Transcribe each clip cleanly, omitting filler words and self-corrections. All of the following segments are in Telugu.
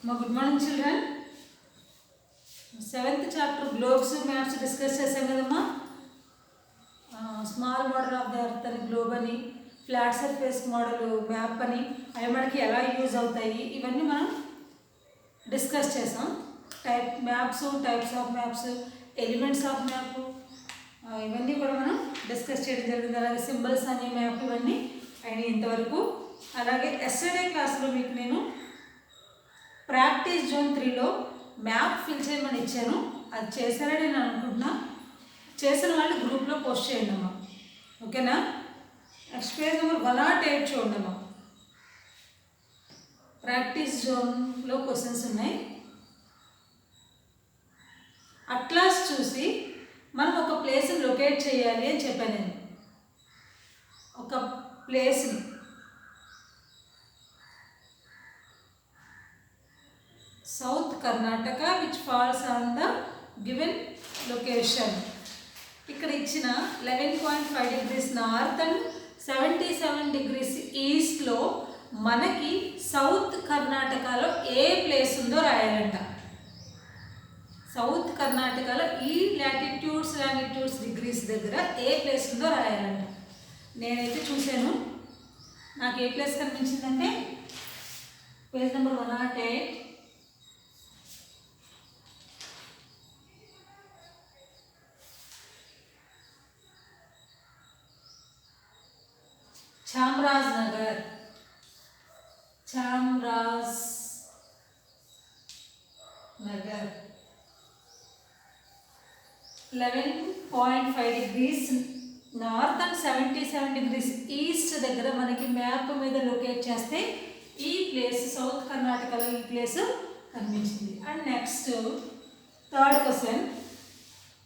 Good morning, children. 7th chapter globes maps discuss chesam kadamma. Small model of the earth ani globe ani flat surface model map ani avi manaki ela use avutayi ivanni manam discuss chesam. Type maps, types of maps, elements of map ఇవన్నీ కూడా మనం డిస్కస్ చేయడం జరిగింది. అలాగే సింబల్స్ అనే మ్యాప్ ఇవన్నీ అయినాయి ఇంతవరకు. అలాగే ఎస్టర్డే క్లాస్లో మీకు నేను ప్రాక్టీస్ జోన్ 3లో మ్యాప్ ఫిల్ చేయమని ఇచ్చాను. అది చేశారని నేను అనుకుంటున్నా. చేసిన వాళ్ళు గ్రూప్లో పోస్ట్ చేయండి అమ్మా, ఓకేనా? నెక్స్ట్ పేజ్ నెంబర్ 108 చూడండి అమ్మా. ప్రాక్టీస్ జోన్లో క్వశ్చన్స్ ఉన్నాయి. అట్లాస్ చూసి మనం ఒక ప్లేస్ని లొకేట్ చేయాలి అని చెప్పాను నేను. ఒక ప్లేస్ని south Karnataka which falls on the given location. ఇక్కడ ఇచ్చిన 11.5 degrees నార్త్ అండ్ 77 degrees ఈస్ట్లో మనకి సౌత్ కర్ణాటకలో ఏ ప్లేస్ ఉందో రాయాలంట. సౌత్ కర్ణాటకలో ఈ లాటిట్యూడ్స్ డిగ్రీస్ దగ్గర ఏ ప్లేస్ ఉందో రాయాలంట. నేనైతే చూశాను, నాకు ఏ ప్లేస్ కనిపించిందంటే page number 108. Chamaraj Nagar 11.5 degrees north and 77 degrees east దగ్గర మనకి మ్యాప్ మీద లొకేట్ చేస్తే ఈ ప్లేస్ సౌత్ కర్ణాటకలో ఈ ప్లేస్ కనిపించింది. And next third question,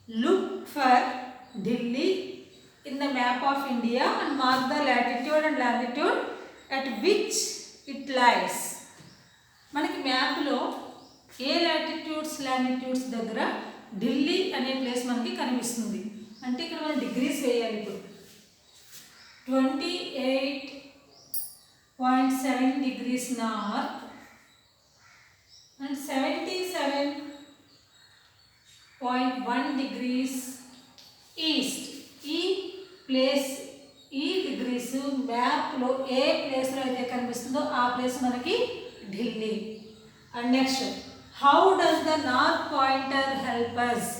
look for Delhi in the map of India and mark the latitude and longitude at which it lies. మనకి మ్యాప్లో ఏ లాటిట్యూడ్స్ లాంగిట్యూడ్స్ దగ్గర ఢిల్లీ అనే ప్లేస్ మనకి కనిపిస్తుంది అంటే ఇక్కడ మనం డిగ్రీస్ వేయాలి. ఇప్పుడు 28.7 degrees north and 77.1 degrees east. ఈ ప్లేస్ ఈ డిగ్రీస్ మ్యాప్లో ఏ ప్లేస్లో అయితే కనిపిస్తుందో ఆ ప్లేస్ మనకి Delhi. And next, how does the north pointer help us?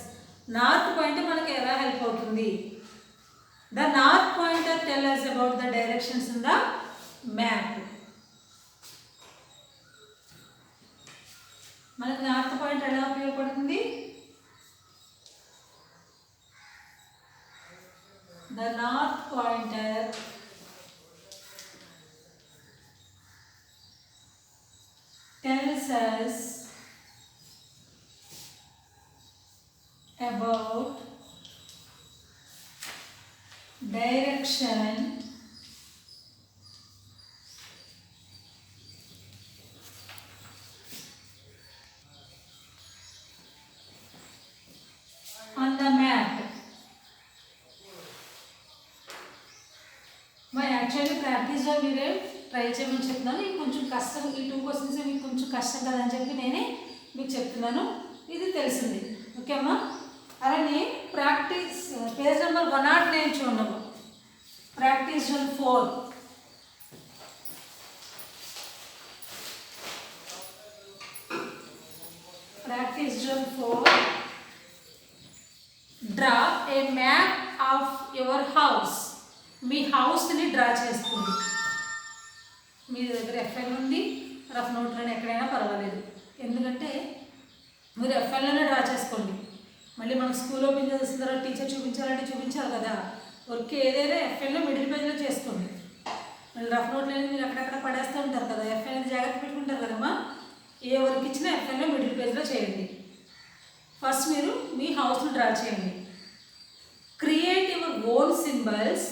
North pointer మనకి ఎలా హెల్ప్ అవుతుంది? The north pointer tell us about the directions in the map. మనకి నార్త్ పాయింటర్ ఎలా ఉపయోగపడుతుంది? The north pointer tells us about direction on the map. Actually ప్రాక్టీస్లో మీరే ట్రై చేయమని చెప్తున్నాను. ఇది కొంచెం కష్టం, ఈ 2 questions మీకు కొంచెం కష్టం కదా అని చెప్పి నేనే మీకు చెప్తున్నాను. ఇది తెలిసింది, ఓకే అమ్మా? అలానే ప్రాక్టీస్ పేజ్ నెంబర్ 109 చూడము. Practice zone 4. Practice zone 4. Draw a map of your house. మీ హౌస్ని డ్రా చేసుకోండి. మీ దగ్గర ఎఫ్ఎల్ ఉంది, రఫ్ నోట్లోనే ఎక్కడైనా పర్వాలేదు. ఎందుకంటే మీరు ఎఫ్ఎల్లోనే డ్రా చేసుకోండి. మళ్ళీ మనకు స్కూల్ ఓపెన్ చేసిన తర్వాత టీచర్ చూపించాలంటే చూపించాలి కదా. వర్క్ ఏదైనా ఎఫ్ఎల్లో మిడిల్ పేజ్లో చేసుకోండి. మళ్ళీ రఫ్ నోట్లో మీరు అక్కడక్కడ పడేస్తూ ఉంటారు కదా, ఎఫ్ఎల్ జాగ్రత్త పెట్టుకుంటారు కదమ్మా. ఏ వర్క్ ఇచ్చినా ఎఫ్ఎల్లో మిడిల్ పేజ్లో చేయండి. ఫస్ట్ మీరు మీ హౌస్ను డ్రా చేయండి. Create your own symbols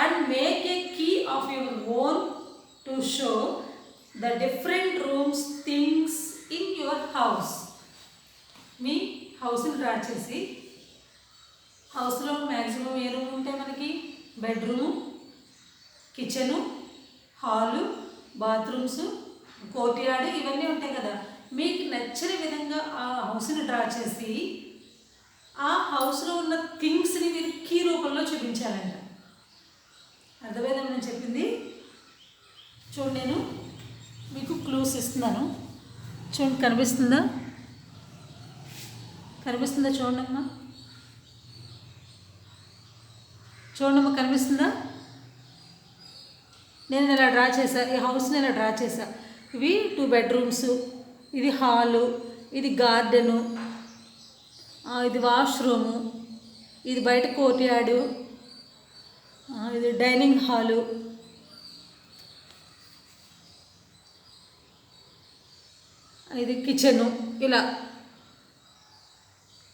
and make a key of your own to show the different rooms things in your house. మీ హౌస్ని డ్రా చేసి హౌస్లో మ్యాక్సిమం ఏ రూమ్ ఉంటాయి మనకి? Bedroom, kitchen, hall, bathrooms, courtyard ఇవన్నీ ఉంటాయి కదా. మీకు నచ్చిన విధంగా ఆ హౌస్ని డ్రా చేసి ఆ హౌస్లో ఉన్న థింగ్స్ని మీరు కీ రూపంలో చూపించాలంట. అర్థమైందా నేను చెప్పింది? చూడండి, నేను మీకు క్లూస్ ఇస్తున్నాను. చూడండి, కనిపిస్తుందా చూడండి అమ్మా, కనిపిస్తుందా? నేను ఇలా డ్రా చేశా, ఈ హౌస్ని ఇలా డ్రా చేశా. ఇవి 2 బెడ్రూమ్స్, ఇది హాలు, ఇది గార్డెను, ఇది వాష్రూము, ఇది బయట కోర్ట్యార్డు, ఇది డైనింగ్ హాలు, ఇది కిచెను. ఇలా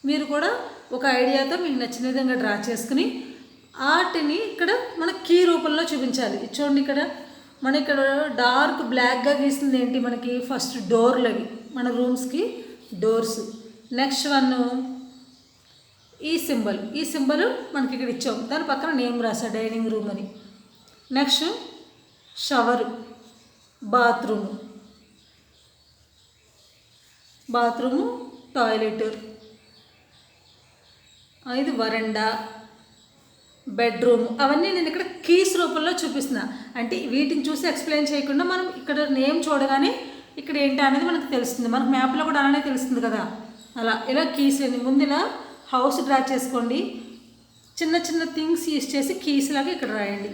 మీరు కూడా ఒక ఐడియాతో మీకు నచ్చిన విధంగా డ్రా చేసుకుని వాటిని ఇక్కడ మన కీ రూపంలో చూపించాలి. చూడండి, ఇక్కడ డార్క్ బ్లాక్గా గీస్తుంది ఏంటి? మనకి ఫస్ట్ డోర్లు, అవి మన రూమ్స్కి డోర్స్. నెక్స్ట్ వన్ ఈ సింబల్ మనకి ఇక్కడ ఇచ్చాం, దాని పక్కన నేమ్ రాసా, డైనింగ్ రూమ్ అని. నెక్స్ట్ షవరు, బాత్రూము, టాయిలెట్, ఇది వరండా, బెడ్రూమ్. అవన్నీ నేను ఇక్కడ కీస్ రూపంలో చూపిస్తున్నా. అంటే వీటిని చూసి ఎక్స్ప్లెయిన్ చేయకుండా మనం ఇక్కడ నేమ్ చూడగానే ఇక్కడ ఏంటి అనేది మనకు తెలుస్తుంది. మనకు మ్యాప్లో కూడా అలానే తెలుస్తుంది కదా. అలా ఇలా కీస్ ముందు ఇలా హౌస్ డ్రా చేసుకోండి. చిన్న చిన్న థింగ్స్ యూస్ చేసి కీస్ లాగా ఇక్కడ రాయండి.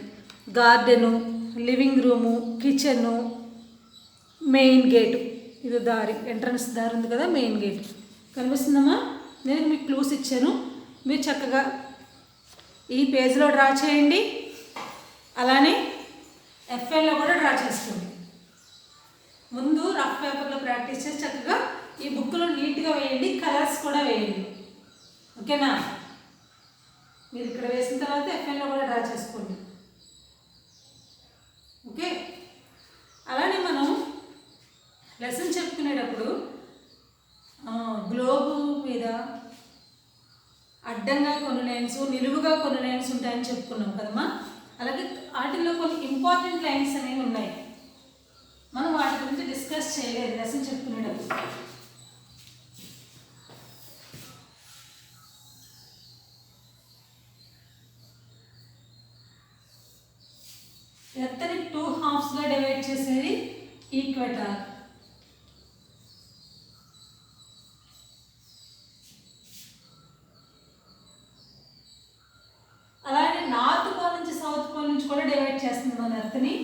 Garden, living room, kitchen, main gate, ఇది దారి, ఎంట్రన్స్ దారి ఉంది కదా, మెయిన్ గేట్. కనిపిస్తుందమ్మా? నేను మీకు క్లూస్ ఇచ్చాను, మీరు చక్కగా ఈ పేజ్లో డ్రా చేయండి. అలానే ఎఫ్ఎల్లో కూడా డ్రా చేసుకోండి. ముందు రఫ్ పేపర్లో ప్రాక్టీస్ చేసి చక్కగా ఈ బుక్లో నీట్గా వేయండి, కలర్స్ కూడా వేయండి. ఓకేనా? మీరు ఇక్కడ వేసిన తర్వాత ఎఫ్ఎల్లో కూడా డ్రా చేసుకోండి. ఓకే? అలానే మనం లెసన్ చెప్పుకునేటప్పుడు గ్లోబు మీద అడ్డంగా కొన్ని లైన్స్, నిలువుగా కొన్ని లైన్స్ ఉంటాయని చెప్పుకున్నాం కదమ్మా. అలాగే వాటిల్లో కొన్ని ఇంపార్టెంట్ లైన్స్ అనేవి ఉన్నాయి. మనం వాటి గురించి డిస్కస్ చేయలేదు లెసన్ చెప్పుకునేటప్పుడు. ఎర్త్ని 2 హాఫ్స్గా డివైడ్ చేసేది ఈక్వేటార్. అలాగే నార్త్ పోల్ నుంచి సౌత్ పోల్ నుంచి కూడా డివైడ్ చేస్తుంది మన ఎర్త్ని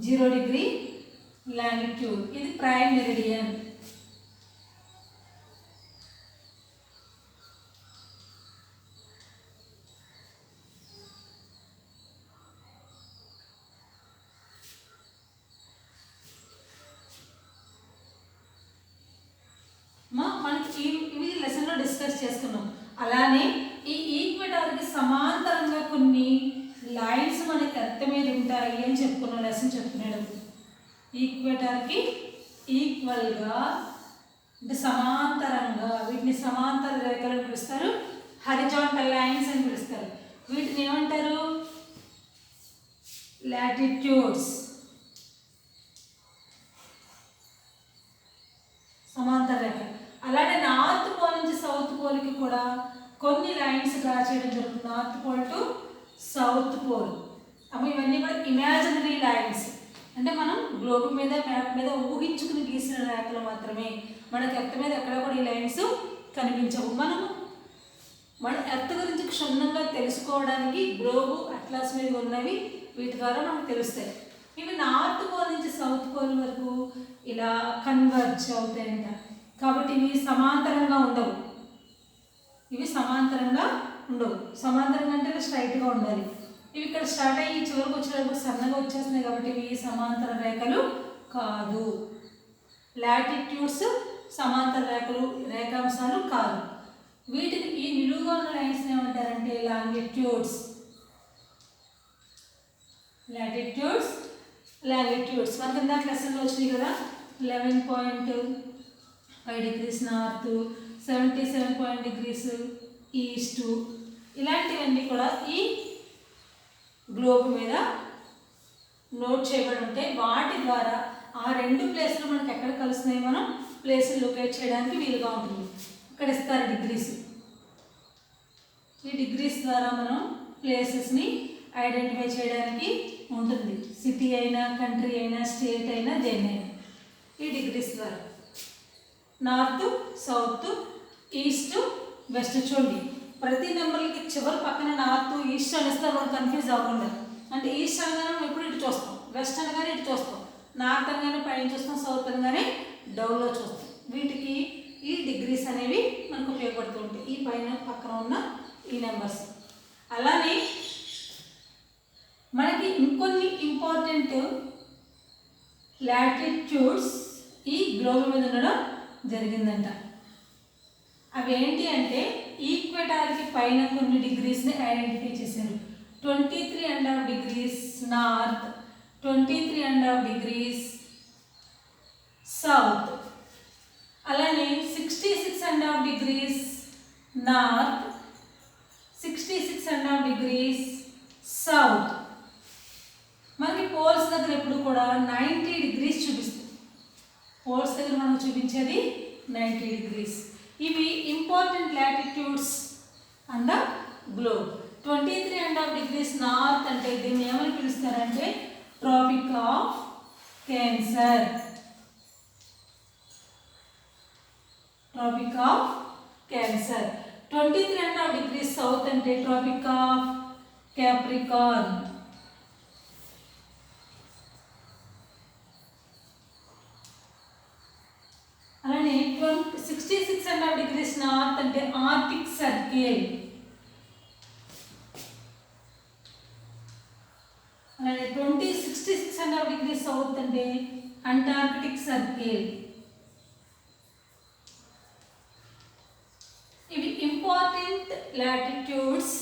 0 డిగ్రీ లాంగిట్యూడ్. ఇది ప్రైమ్ మెరిడియన్. మనకి ఇవి లెసన్లో డిస్కస్ చేసుకున్నాం. అలానే ఈ ఈక్వేటార్కి సమాంతరంగా కొన్ని లైన్స్ మనకి ఎర్త్ మీద ఉంటాయి అని చెప్పుకున్నాం లెసన్ చెప్పుకునేటప్పుడు. ఈక్వేటార్కి ఈక్వల్గా అంటే సమాంతరంగా వీటిని సమాంతర రేఖలు అని పిలుస్తారు, హారిజాంటల్ లైన్స్ అని పిలుస్తారు. వీటిని ఏమంటారు? లాటిట్యూడ్స్. సమాంతర రేఖ. అలానే నార్త్ పోల్ నుంచి సౌత్ పోల్కి కూడా కొన్ని లైన్స్ డ్రా చేయడం జరుగుతుంది. North pole to south pole. అవి ఇవన్నీ కూడా ఇమాజినరీ లైన్స్. అంటే మనం గ్లోబ్ మీద మ్యాప్ మీద ఊహించుకుని గీసిన రేఖలు మాత్రమే. మనకి ఎర్త్ మీద ఎక్కడ కూడా ఈ లైన్స్ కనిపించవు. మన ఎర్త్ గురించి క్షుణ్ణంగా తెలుసుకోవడానికి గ్లోబ్, అట్లాస్ మీద ఉన్నవి వీటి ద్వారా మనకు తెలుస్తాయి. ఇవి నార్త్ పోల్ నుంచి సౌత్ పోల్ వరకు ఇలా కన్వర్జ్ అవుతాయంట. కాబట్టి ఇవి సమాంతరంగా ఉండవు. సమాంతరంగా అంటే స్ట్రైట్గా ఉండాలి. ఇవి ఇక్కడ స్టార్ట్ అయ్యి చివరికి వచ్చేటప్పుడు సన్నగా వచ్చేస్తున్నాయి కాబట్టి ఇవి సమాంతర రేఖలు కాదు. లాటిట్యూడ్స్ సమాంతర రేఖాంశాలు కాదు. వీటిని ఈ నిలువుగా ఉన్న లైన్స్ ఏమంటారంటే లాంగిట్యూడ్స్. లాంగిట్యూడ్స్ మనకి ఇందాక లెసన్లో వచ్చినాయి కదా. 11.5 degrees నార్త్, 77 degrees ఈస్ట్. ఇలాంటివన్నీ కూడా ఈ గ్లోబ్ మీద నోట్ చేయబడి ఉంటాయి. వాటి ద్వారా ఆ ఆ రెండు ప్లేస్లు మనకి ఎక్కడ కలుస్తున్నాయి మనం ప్లేస్లు లొకేట్ చేయడానికి వీలుగా ఉంటుంది. ఇక్కడ ఇస్తారు డిగ్రీస్. ఈ డిగ్రీస్ ద్వారా మనం ప్లేసెస్ని ఐడెంటిఫై చేయడానికి ఉంటుంది. సిటీ అయినా, కంట్రీ అయినా, స్టేట్ అయినా, దేన్నైనా ఈ డిగ్రీస్ ద్వారా. North, south, east, west. చూడండి ప్రతి నెంబర్లకి చివరి పక్కన నార్త్, ఈస్ట్ అనేస్తారు. మనం కన్ఫ్యూజ్ అవ్వకుండా. అంటే ఈస్ట్ అనగానే మనం ఎప్పుడు ఇటు చూస్తాం, వెస్ట్ అనగానే ఇటు చూస్తాం, నార్త్ అనగానే పైన చూస్తాం, సౌత్ అనగానే డౌన్లో చూస్తాం. వీటికి ఈ డిగ్రీస్ అనేవి మనకు ఉపయోగపడుతూ ఉంటాయి, ఈ పైన పక్కన ఉన్న ఈ నెంబర్స్. అలానే మనకి ఇంకొన్ని ఇంపార్టెంట్ లాటిట్యూడ్స్ ఈ గ్లోబ్ మీద ఉండడం జరిగిందంట. అవి ఏంటి అంటే ఈక్వేటార్కి పైన కొన్ని డిగ్రీస్ని ఐడెంటిఫై చేశారు. 23.5 degrees నార్త్, 23.5 degrees సౌత్. అలానే 66.5 degrees నార్త్, 66.5 degrees సౌత్. మనకి పోల్స్ దగ్గర ఎప్పుడు కూడా 90 degrees చూపిస్తుంది. పోల్స్ దగ్గర మనం చూపించేది 90 degrees. ఇవి important latitudes on the globe. 23.5 degrees north అంటే దీన్ని ఏమని పిలుస్తారంటే tropic of cancer. Tropic of cancer. 23.5 degrees south అంటే ట్రాపిక్ ఆఫ్ క్యాప్రికార్న్. అలానే 66.5 degrees నార్త్ అంటే ఆర్టిక్ సర్కిల్. అలానే 66.5 degrees సౌత్ అంటే అంటార్కిటిక్ సర్కిల్. ఇవి important latitudes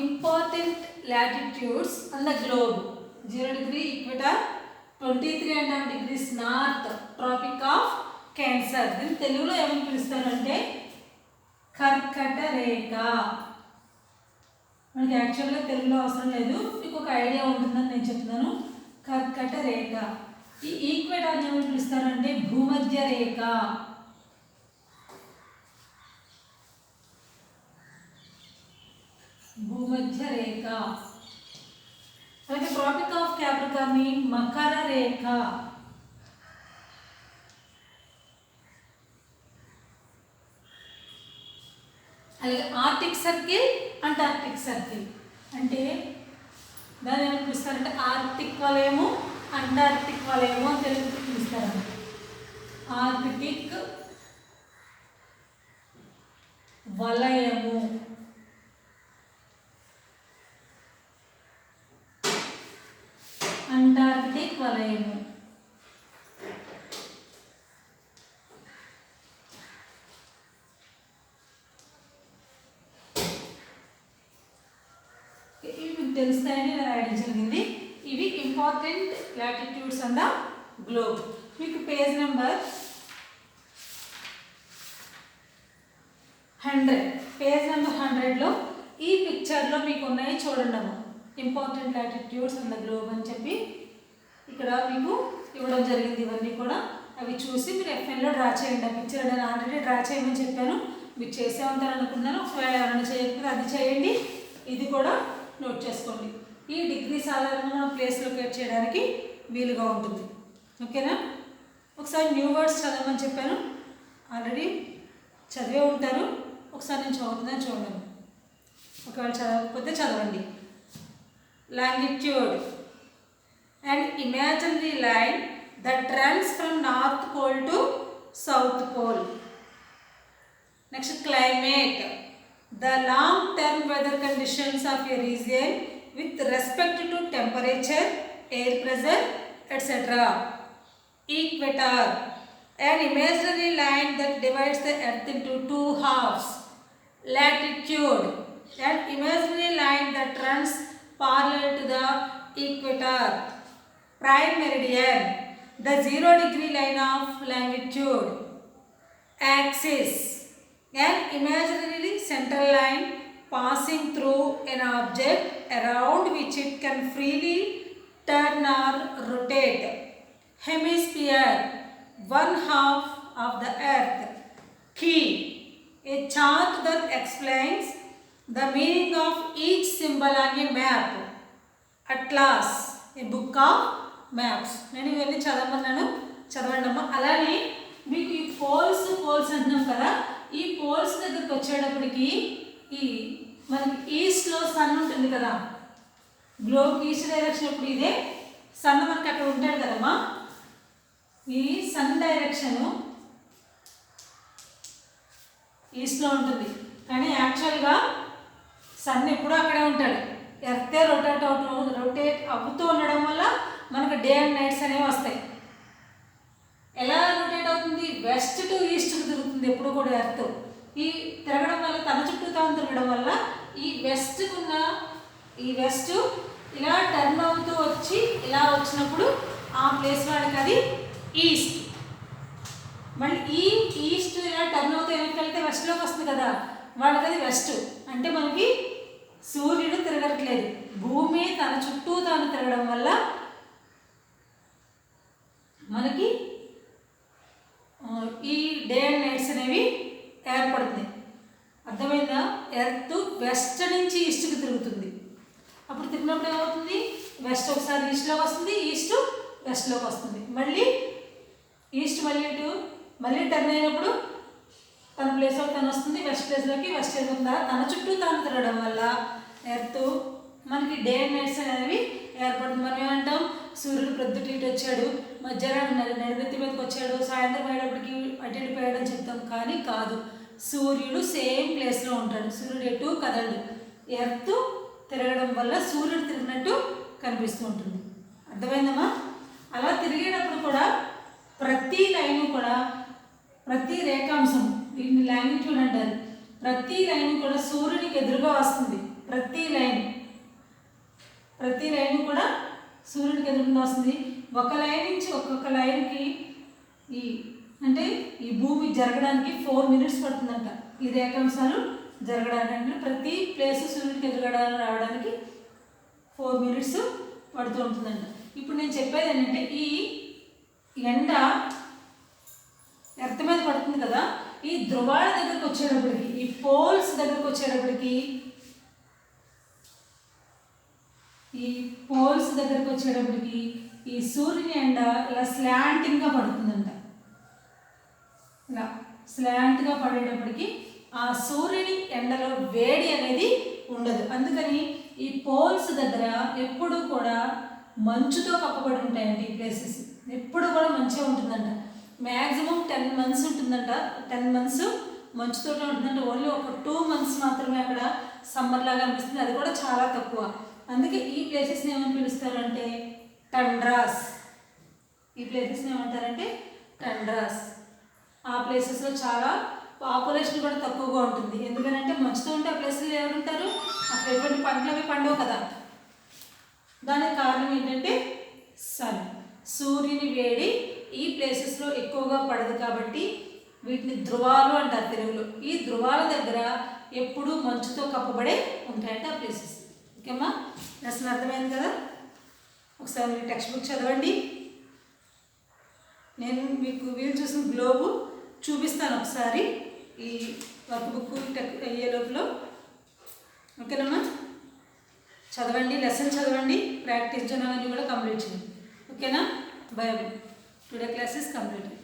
important latitudes on the globe. 0 degree equator, 23.5 degrees north, tropic of cancer. దీన్ని తెలుగులో ఏమని పిలుస్తారంటే కర్కట రేఖ. మనకి యాక్చువల్గా తెలుగులో అవసరం లేదు, మీకు ఒక ఐడియా ఉంటుందని నేను చెప్తున్నాను. కర్కట రేఖ. ఈ ఈక్వేటార్ని ఏమని పిలుస్తారంటే భూమధ్య రేఖ. భూమధ్య రేఖ. అలాగే ట్రాపిక్ ఆఫ్ క్యాప్రికార్న్ మకర రేఖ. అలాగే ఆర్టిక్ సర్కిల్, అంటార్క్టిక్ సర్కిల్. అంటే దాన్ని ఏమని పిలుస్తారంటే ఆర్టిక్ వలయము, అంటార్క్టిక్ వలయము అని తెలుగులో పిలుస్తారు. ఆర్కిటిక్ వలయము, అంటార్కిటిక్ వలయము. ఇవి మీకు తెలుస్తాయని రాయడం జరిగింది. ఇవి important latitudes on the globe. మీకు పేజ్ నెంబర్ 100, పేజ్ నెంబర్ 100లో ఈ పిక్చర్లో మీకు ఉన్నాయి చూడండి అమ్మ. Important latitudes on the globe అని చెప్పి ఇక్కడ మీకు ఇవ్వడం జరిగింది. ఇవన్నీ కూడా అవి చూసి మీరు ఎఫ్ఎన్లో డ్రా చేయండి. ఆ పిక్చర్ నేను ఆల్రెడీ డ్రా చేయమని చెప్పాను, మీరు చేసే ఉంటారు అనుకున్నాను. ఒకవేళ ఎవరైనా చేయకపోతే అది చేయండి, ఇది కూడా నోట్ చేసుకోండి. ఈ డిగ్రీస్ ఆధారంగా మనం ప్లేస్ లొకేట్ చేయడానికి వీలుగా ఉంటుంది. ఓకేనా? ఒకసారి న్యూ వర్డ్స్ చదవమని చెప్పాను, ఆల్రెడీ చదివే ఉంటారు. ఒకసారి నేను చదువుతుందని చూడండి, ఒకవేళ చదవకపోతే చదవండి. Longitude, an imaginary line that runs from North Pole to South Pole. Next, climate, the long-term weather conditions of a region with respect to temperature, air pressure, etc. Equator, an imaginary line that divides the earth into two halves. Latitude, an imaginary line that runs parallel to the equator. Prime meridian, the 0 degree line of longitude. Axis, an imaginary central line passing through an object around which it can freely turn or rotate. Hemisphere, one half of the earth. Key, a chart that explains the meaning of each symbol on a map. Atlas, a book of maps. నేను ఇవన్నీ చదవండి అమ్మా. అలానే మీకు ఈ పోల్స్ అంటున్నాం కదా, ఈ పోల్స్ దగ్గరికి వచ్చేటప్పటికి ఈ మనకి ఈస్ట్లో సన్ ఉంటుంది కదా, గ్లోబ్ ఈస్ట్ డైరెక్షన్. ఇప్పుడు ఇదే సన్ మనకి అక్కడ ఉంటాడు కదమ్మా. ఈ సన్ డైరెక్షను ఈస్ట్లో ఉంటుంది, కానీ యాక్చువల్గా సన్ ఎప్పుడూ అక్కడే ఉంటాడు. ఎర్తే రొటేట్ అవుతూ ఉండడం వల్ల మనకు డే అండ్ నైట్స్ అనేవి వస్తాయి. ఎలా రొటేట్ అవుతుంది? వెస్ట్ టు ఈస్ట్కి తిరుగుతుంది ఎప్పుడు కూడా ఎర్త్. ఈ తిరగడం వల్ల, తన చుట్టూ తాను తిరగడం వల్ల ఈ వెస్ట్ ఇలా టర్న్ అవుతూ వచ్చి ఇలా వచ్చినప్పుడు ఆ ప్లేస్ వాళ్ళకి అది ఈస్ట్. మళ్ళీ ఈ ఈస్ట్ ఇలా టర్న్ అవుతూ వెనక్కి వెస్ట్లోకి వస్తుంది కదా, వాళ్ళకి అది వెస్ట్. అంటే మనకి సూర్యుడు తిరగట్లేదు, భూమి తన చుట్టూ తాను తిరగడం వల్ల మనకి ఈ డే అండ్ నైట్స్ అనేవి ఏర్పడుతుంది. అర్థమైందా? ఎర్త్ వెస్ట్ నుంచి ఈస్ట్కి తిరుగుతుంది. అప్పుడు తిరిగినప్పుడు ఏమవుతుంది? వెస్ట్ ఒకసారి ఈస్ట్లోకి వస్తుంది, ఈస్ట్ వెస్ట్లోకి వస్తుంది. మళ్ళీ ఈస్ట్ మళ్ళీ టర్న్ అయినప్పుడు తన ప్లేస్లోకి తను వస్తుంది, వెస్ట్ ప్లేస్లోకి వెస్ట్ వెళ్తుందా. తన చుట్టూ తాను తిరగడం వల్ల ఎర్త్ మనకి డే అండ్ నైట్స్ అనేవి ఏర్పడుతుంది. మనం ఏమంటాం? సూర్యుడు ప్రొద్దుట ఇటు వచ్చాడు, మధ్యాహ్నం నడినెత్తి మీదకి వచ్చాడు, సాయంత్రం అయ్యేటప్పటికి అటు వెళ్ళిపోయాడు అని చెప్తాం. కానీ కాదు, సూర్యుడు సేమ్ ప్లేస్లో ఉంటాడు. సూర్యుడు ఎటు కదలడు. ఎర్త్ తిరగడం వల్ల సూర్యుడు తిరిగినట్టు కనిపిస్తూ ఉంటుంది. అర్థమైందమ్మా? అలా తిరిగేటప్పుడు కూడా ప్రతి లైను కూడా, ప్రతి రేఖాంశం, దీన్ని లాంగిట్యూడ్ అంటారు, ప్రతి లైన్ కూడా సూర్యుడికి ఎదురుగా వస్తుంది. ప్రతి లైన్ కూడా సూర్యుడికి ఎదురుగా వస్తుంది. ఒక లైన్ నుంచి ఒక్కొక్క లైన్కి ఈ భూమి జరగడానికి 4 minutes పడుతుందంట. ఈ రేఖాంశాలు జరగడానికి, అంటే ప్రతి ప్లేస్ సూర్యుడికి ఎదురుగా రావడానికి 4 minutes పడుతూ ఉంటుందంట. ఇప్పుడు నేను చెప్పేది ఏంటంటే, ఈ ఎండ ఎర్త్ మీద పడుతుంది కదా, ఈ ధ్రువాల దగ్గరకు వచ్చేటప్పటికి, ఈ పోల్స్ దగ్గరకు వచ్చేటప్పటికి ఈ సూర్యుని ఎండ ఇలా స్లాంటింగ్గా పడుతుందంట. ఇలా స్లాంట్గా పడేటప్పటికి ఆ సూర్యుని ఎండలో వేడి అనేది ఉండదు. అందుకని ఈ పోల్స్ దగ్గర ఎప్పుడు కూడా మంచుతో కప్పబడి ఉంటాయండి. ఈ ప్లేసెస్ ఎప్పుడు కూడా మంచిగా ఉంటుందంట. మ్యాక్సిమం 10 months ఉంటుందంట. 10 months మంచుతో ఉంటుందంటే ఓన్లీ ఒక 2 months మాత్రమే అక్కడ సమ్మర్ లాగా అనిపిస్తుంది. అది కూడా చాలా తక్కువ. అందుకే ఈ ప్లేసెస్ని ఏమని పిలుస్తారంటే టండ్రాస్. ఈ ప్లేసెస్ని ఏమంటారంటే టండ్రాస్. ఆ ప్లేసెస్లో చాలా పాపులేషన్ కూడా తక్కువగా ఉంటుంది. ఎందుకంటే మంచుతో ఉంటే ఆ ప్లేస్లో ఎవరు ఉంటారు? అక్కడ ఎటువంటి పంటలు అవి పండవు కదా. దానికి కారణం ఏంటంటే సూర్యుని వేడి ఈ ప్లేసెస్లో ఎక్కువగా పడదు కాబట్టి వీటిని ధ్రువాలు అంటారు తెలుగులో. ఈ ధ్రువాల దగ్గర ఎప్పుడూ మంచుతో కప్పబడే ఉంటాయంటే ఆ ప్లేసెస్. ఓకేమ్మా? లెసన్ అర్థమైంది కదా? ఒకసారి మీరు టెక్స్ట్ బుక్ చదవండి. నేను మీకు వీలు చూసిన గ్లోబు చూపిస్తాను ఒకసారి ఈ వర్క్ బుక్ అయ్యే లోపల. ఓకేనమ్మా? చదవండి, లెసన్ చదవండి, ప్రాక్టీస్ జర్నల్ కూడా కంప్లీట్ చేయండి. ఓకేనా? By. Today class is completed.